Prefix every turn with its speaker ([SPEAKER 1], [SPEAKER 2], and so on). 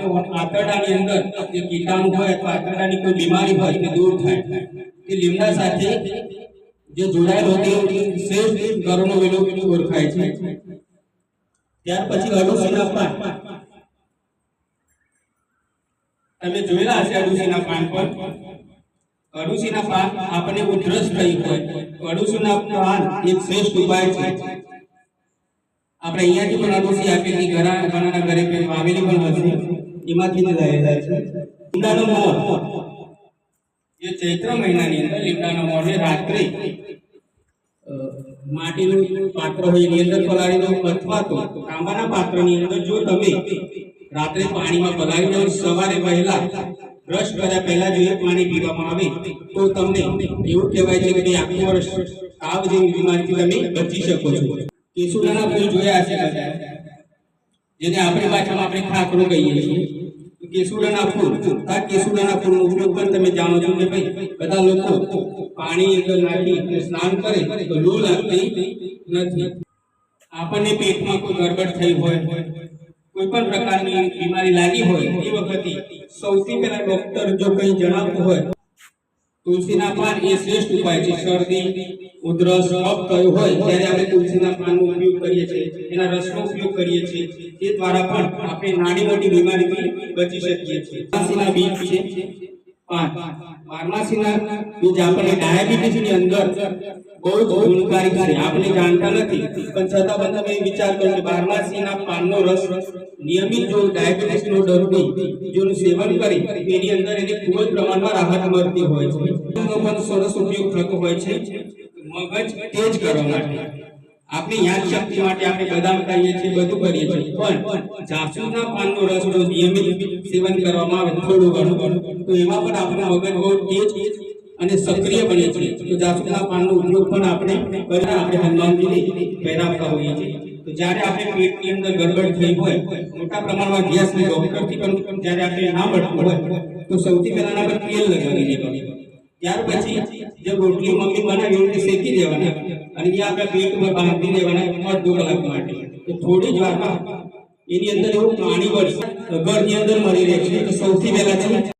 [SPEAKER 1] આંતરડાની અંદર જે કીટાણુ હોય અથવા આંતરડાની કોઈ બીમારી હોય તે દૂર થાય તે લીમડા સાથે જે જોડાયેલો તે શ્રેષ્ઠ ઘરનો વેલો ઓળખાય છે। ત્યાર પછી અરડુસીના પાન તમે જોયેલા હશે। અરડુસીના પાન પર અરડુસીના પાન આપણને ઉધરસ થઈ હોય તો અરડુસીના પાન એક શ્રેષ્ઠ ઉપાય છે। આપણે અહીંયાથી પણ અરડુસી આપેલી ઘણા ઘરે આવેલી પણ હશે, એમાંથી જ લાયેલા છે। લીમડાનો મોર જે ચૈત્ર મહિનાની અંદર લીમડાનો મોરને રાત્રે માટીનું પાત્ર હોય એની અંદર પલાળી દો અથવા તો તાંબાના પાત્રની અંદર જો તમે રાત્રે પાણીમાં પલાળી દો, સવારે વહેલા બ્રશ કર્યા પહેલા જો એ પાણી પીવામાં આવે તો તમને એવું કહેવાય છે કે આખું વર્ષ તાવ જેવી બીમારીથી તમે બચી શકો છો। કેસુડાના ફૂલ જોયા હશે બધા, જેને આપણી ભાષામાં આપણે ખાખરો કહીએ છીએ। કેસુડાના ફૂલ, આ કેસુડાના ફૂલનો ઉપયોગ પણ તમે જાણો છો કે ભાઈ બધા લોકો પાણી અંદર નાખી સ્નાન કરે તો લૂ લાગતી નથી। આપણને પેટમાં કોઈ ગડબડ થઈ હોય, કોઈ પણ પ્રકારની બીમારી લાગી હોય એ વખતે સૌથી પહેલા ડોક્ટર જો કંઈ જણાવતું હોય તુલસીના પાન એ શ્રેષ્ઠ ઉપાય છે। શરદી, ઉધરસ, કફ થયો હોય ત્યારે આપણે તુલસીના પાનનો ઉપયોગ કરીએ છીએ, એના રસનો ઉપયોગ કરીએ છીએ, તે દ્વારા પણ આપણે નાની મોટી બીમારીથી બચી શકીએ છીએ। બારમાસીના બીજ છે પાન, બારમાસીના બીજ આપણને ડાયાબિટીસની અંદર બહુ જ ગુણકારી છે। આપણે જાણતા નથી પણ છતાં બધા તમે વિચાર કરો કે બારમાસીના પાનનો રસ નિયમિત જો ડાયાબિટીસનો દર્દી જો સેવન કરે તેની અંદર એને ખૂબ જ પ્રમાણમાં રાહત મળતી હોય છે। એનો પણ સરસ ઉપયોગ થતો હોય છે મગજ તેજ કરવા માટે, આપણી યાદ શક્તિ માટે આપણે બદામ ખાઈએ છીએ, બધું કરીએ છીએ, પણ જાસૂદના પાનનો રસ જો નિયમિત સેવન કરવામાં આવે થોડું ઘણું તો એમાં પણ આપણું મગજ બહુ તેજ અને સક્રિય બને છે। તો જાસૂદના પાનનો ઉપયોગ પણ આપણે કરીને આપણે હનુમાનજીને પહેરાવતા હોઈએ છીએ। તો જ્યારે આપણે પેટની અંદર ગડબડ થઈ હોય, મોટા પ્રમાણમાં ગેસની ડોક્ટરથી પણ જ્યારે આપણે ના મળતું હોય તો સૌથી પહેલા આપણે તેલ લગાવી દેવાનું। ત્યાર પછી જે રોટલી મમ્મી બનાવી એને શેકી દેવાના અને એ આપણા પેટમાં બાંધી દેવાના અડધો કલાક માટે। તો થોડી જ વારમાં એની અંદર એવું પાણી વળશે, ઘરની અંદર મળી રહે છે। તો સૌથી પહેલા છે